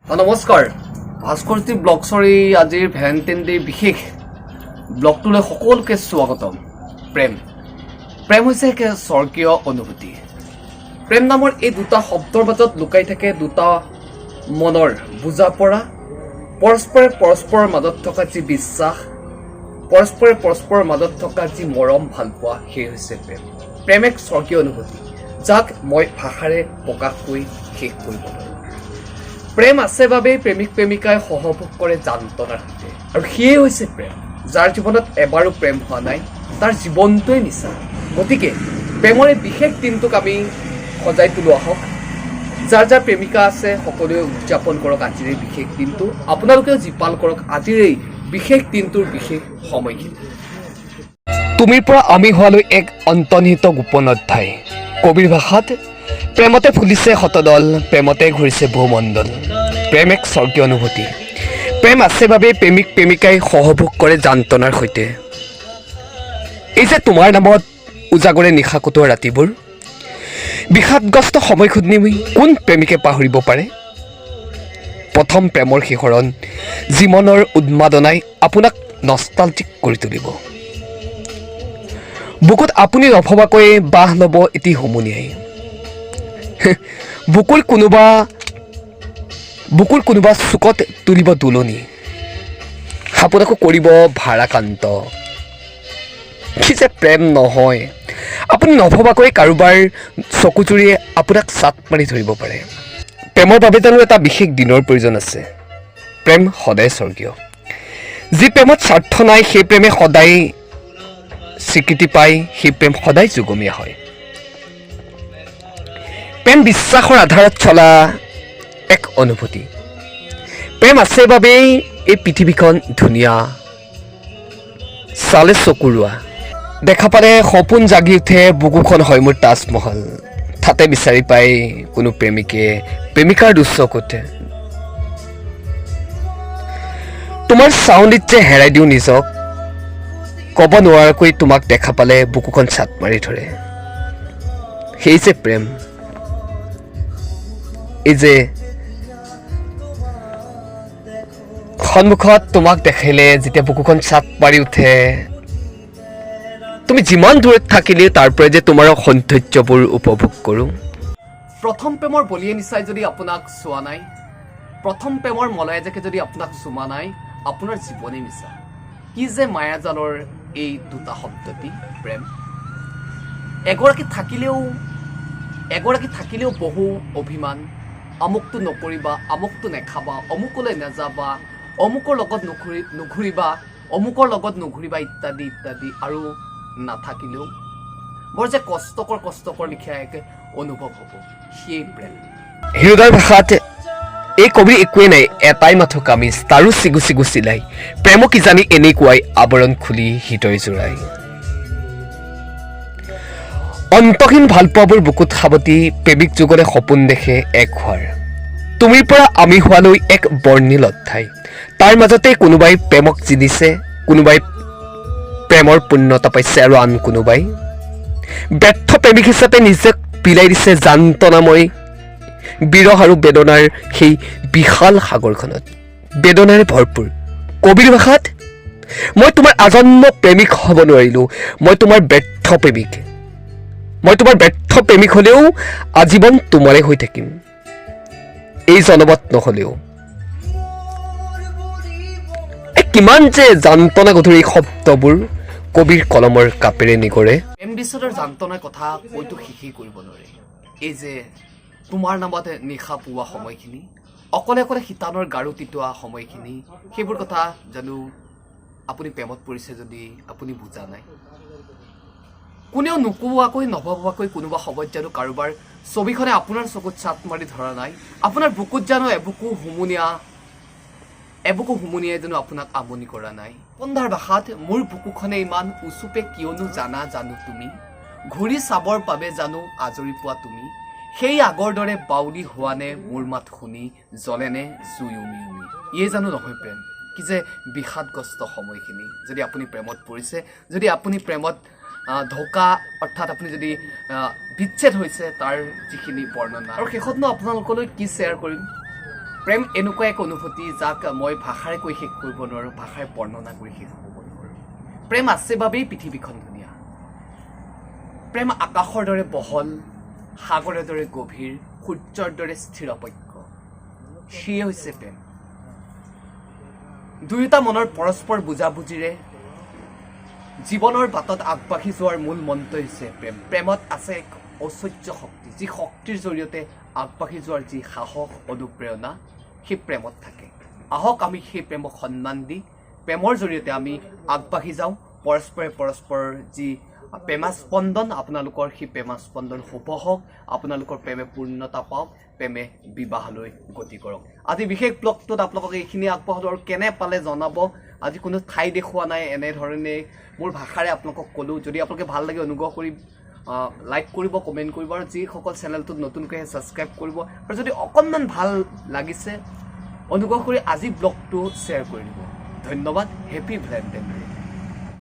নমস্কাৰ ভাস্কৰজী ব্লগছৰ আজিৰ Valentine day বিশেষ ব্লগটোলৈ সকলোকে স্বাগতম। প্ৰেম হৈছে এক স্বৰ্গীয় অনুভূতি। প্ৰেম নামৰ এই দুটা শব্দৰ মাজত লুকাই থাকে দুটা মনৰ বুজা পৰা, পৰস্পৰে পৰস্পৰৰ মাজত থকা যি বিশ্বাস, পৰস্পৰে পৰস্পৰৰ মাজত থকা যি মৰম ভালপোৱা, সেই হৈছে প্ৰেম এক স্বৰ্গীয় অনুভূতি যাক মই ভাষাৰে প্ৰকাশ কৰি শেষ কৰিব নোৱাৰো। প্ৰেম আছে বাবেই প্ৰেমিক প্ৰেমিকাই সহভোগ কৰে যান্ত্ৰনাৰ সৈতে, আৰু সিয়েই হৈছে প্ৰেম। যাৰ জীৱনত এবাৰো প্ৰেম হোৱা নাই তাৰ জীৱনটোৱেই মিছা। গতিকে প্ৰেমৰ এই বিশেষ দিনটোক আমি সজাই তোলো আহক। যাৰ যাৰ প্ৰেমিকা আছে সকলোৱে উদযাপন কৰক আজিৰ এই বিশেষ দিনটো। আপোনালোকেও জীপাল কৰক আজিৰ এই বিশেষ দিনটোৰ বিশেষ সময়খিনি। তুমিৰ পৰা আমি হোৱালৈ এক অন্তৰ্নিহিত গোপন অধ্যায়। কবিৰ ভাষাত প্ৰেমতে ফুলিছে শতদল, প্ৰেমতে ঘূৰিছে ভূমণ্ডল। প্ৰেম এক স্বৰ্গীয় অনুভূতি। প্ৰেম আছে বাবে প্ৰেমিক প্ৰেমিকাই সহভোগ কৰে যান্ত্ৰনাৰ সৈতে। এই যে তোমাৰ নামত উজাগৰে নিশা কটোৱা ৰাতিবোৰ, বিষাদগ্ৰস্ত সময়খিনি কোন প্ৰেমিকে পাহৰিব পাৰে? প্ৰথম প্ৰেমৰ শিহৰণ, জীৱনৰ উন্মাদনাই আপোনাক নষ্টালজিক কৰি তুলিব। বুকুত আপুনি নভবাকৈ বাহ ল'ব এটি হুমুনিয়াই। বুকুৰ কোনোবা চুকত তুলিব দুলনি, আপোনাকো কৰিব ভাৰাক্ৰান্ত। কি যে প্ৰেম নহয়! আপুনি নভবাকৈ কাৰোবাৰ চকুজুৰিয়ে আপোনাক চাট মাৰি ধৰিব পাৰে। প্ৰেমৰ বাবে জানো এটা বিশেষ দিনৰ প্ৰয়োজন আছে? প্ৰেম সদায় স্বৰ্গীয়। যি প্ৰেমত স্বাৰ্থ নাই সেই প্ৰেমে সদায় স্বীকৃতি পায়, সেই প্ৰেম সদায় যুগমীয়া হয়। প্ৰেম বিশ্বাসৰ আধাৰত চলা এক অনুভূতি। প্ৰেম আছে বাবেই এই পৃথিৱীখন ধুনীয়া, চালে চকুৰোৱা। দেখা পালে সপোন জাগি উঠে, বুকুখন হয় মোৰ তাজমহল। তাতে বিচাৰি পায় কোনো প্ৰেমিকে প্ৰেমিকাৰ দুচকুত। তোমাৰ চাউনিত যে হেৰাই দিওঁ নিজক, ক'ব নোৱাৰাকৈ তোমাক দেখা পালে বুকুখন চাট মাৰি ধৰে। সেই যে প্ৰেম। এই যে সন্মুখত তোমাক দেখিলে যেতিয়া বুকুখন চাট মাৰি উঠে, তুমি যিমান দূৰত থাকিলেও তাৰ পৰাই যে তোমাৰ সৌন্দৰ্যবোৰ উপভোগ কৰোঁ। প্ৰথম প্ৰেমৰ বলিয়ে নিচাই যদি আপোনাক চোৱা নাই, প্ৰথম প্ৰেমৰ মলয়াজাকে যদি আপোনাক চুমা নাই, আপোনাৰ জীৱনেই মিছা। কি যে মায়াজালৰ এই দুটা শব্দটি প্ৰেম। এগৰাকী থাকিলেও বহু অভিমান, আমুকটো নকৰিবা, আমুকটো নেখাবা, অমুকলৈ নাযাবা, অমুকৰ লগত নুঘূৰিবা ইত্যাদি ইত্যাদি। আৰু নাথাকিলেও বৰ যে কষ্টকৰ লিখীয়া এক অনুভৱ হ'ব, সেই প্ৰেম। হৃদয়ৰ ভাষাত এই কবিৰ একোৱেই নাই, এটাই মাথো কামিজ, তাৰো চিগু চিগু চিলাই। প্ৰেমক কিজানি এনেকুৱাই আৱৰণ খুলি হৃদয় জোৰাই। অন্তহীন ভালপোৱাবোৰ বুকুত সাৱটি প্ৰেমিক যুগলে সপোন দেখে এক হোৱাৰ। তুমিৰ পৰা আমি হোৱালৈ এক বৰ্ণিল অধ্যায়। তাৰ মাজতে কোনোবাই প্ৰেমক জিনিছে, কোনোবাই প্ৰেমৰ পূৰ্ণতা পাইছে, আৰু আন কোনোবাই ব্যৰ্থ প্ৰেমিক হিচাপে নিজক বিলাই দিছে যান্ত্ৰনাময় বিৰহ আৰু বেদনাৰ সেই বিশাল সাগৰখনত। বেদনাৰে ভৰপূৰ। কবিৰ ভাষাত মই তোমাৰ আজন্ম প্ৰেমিক হ'ব নোৱাৰিলোঁ, মই তোমাৰ ব্যৰ্থ প্ৰেমিক হ'লেও আজীৱন তোমাৰে হৈ থাকিম, এই জনমত নহ'লেও। কিমান যে যান্ত্ৰনা গধুৰ এই শব্দবোৰ কবিৰ কলমৰ কাপেৰে নিগৰে। প্ৰেম বিচ্ছেদৰ যান্ত্ৰনাৰ কথা কৈতো শেষেই কৰিব নোৱাৰে। এই যে তোমাৰ নামত নিশা পোৱা সময়খিনি, অকলে অকলে শীতানৰ গাৰু তিতোৱা সময়খিনি, সেইবোৰ কথা জানো আপুনি প্ৰেমত পৰিছে যদি আপুনি বুজা নাই? কোনেও নোকোৱাকৈ নভবাকৈ কোনোবা সময়ত জানো কাৰোবাৰ ছবিখনে আপোনাৰ চকুত চাট মাৰি ধৰা নাই? আপোনাৰ বুকুত জানো এবুকু হুমুনিয়াই জানো আপোনাক আমনি কৰা নাই? সন্ধ্যাৰ ভাষাত মোৰ বুকুখনে ইমান উচুপে কিয়নো জানো তুমি, ঘূৰি চাবৰ বাবে জানো আজৰি পোৱা তুমি, সেই আগৰ দৰে বাউলি হোৱা নে মোৰ মাত শুনি, জ্বলেনে জুই উমি উমি। ইয়ে জানো নহয় প্ৰেম? কি যে বিষাদগ্ৰস্ত সময়খিনি। যদি আপুনি প্ৰেমত পৰিছে, যদি আপুনি প্ৰেমত ধোকা অৰ্থাৎ আপুনি যদি বিচ্ছেদ হৈছে, তাৰ যিখিনি বৰ্ণনা। আৰু শেষতনো আপোনালোকলৈ কি শ্বেয়াৰ কৰিম? প্ৰেম এনেকুৱা এক অনুভূতি যাক মই ভাষাৰে কৈ শেষ কৰিব নোৱাৰোঁ, ভাষাৰে বৰ্ণনা কৰি শেষ কৰিব নোৱাৰোঁ। প্ৰেম আছে বাবেই পৃথিৱীখন ধুনীয়া। প্ৰেম আকাশৰ দৰে বহল, সাগৰৰ দৰে গভীৰ, সূৰ্যৰ দৰে স্থিৰপক্ষ। সিয়ে হৈছে প্ৰেম। দুয়োটা মনৰ পৰস্পৰ বুজাবুজিৰে জীৱনৰ বাটত আগবাঢ়ি যোৱাৰ মূল মন্ত্ৰ হৈছে প্ৰেম। প্ৰেমত আছে এক ঐশ্বৰ্য শক্তি, যি শক্তিৰ জৰিয়তে আগবাঢ়ি যোৱাৰ যি সাহস, অনুপ্ৰেৰণা সেই প্ৰেমত থাকে। আহক আমি সেই প্ৰেমক সন্মান দি প্ৰেমৰ জৰিয়তে আমি আগবাঢ়ি যাওঁ। পৰস্পৰে পৰস্পৰৰ যি প্ৰেমাস্পন্দন, আপোনালোকৰ সেই প্ৰেমাস্পন্দন শুভ হওক, আপোনালোকৰ প্ৰেমে পূৰ্ণতা পাওক, প্ৰেমে বিবাহলৈ গতি কৰক। আজি বিশেষ ব্লগটোত আপোনালোকক এইখিনি আগবঢ়ালোঁ আৰু কেনে পালে জনাব। আজি কোনো ঠাই দেখুওৱা নাই, এনেধৰণে মোৰ ভাষাৰে আপোনালোকক ক'লোঁ। যদি আপোনালোকে ভাল লাগে অনুগ্ৰহ কৰি লাইক কৰিব, কমেণ্ট কৰিব আৰু যিসকল চেনেলটোত নতুনকৈ ছাবস্ক্ৰাইব কৰিব। আৰু যদি অকণমান ভাল লাগিছে অনুগ্ৰহ কৰি আজি ব্লগটো শ্বেয়াৰ কৰি দিব। ধন্যবাদ। Happy Valentine day.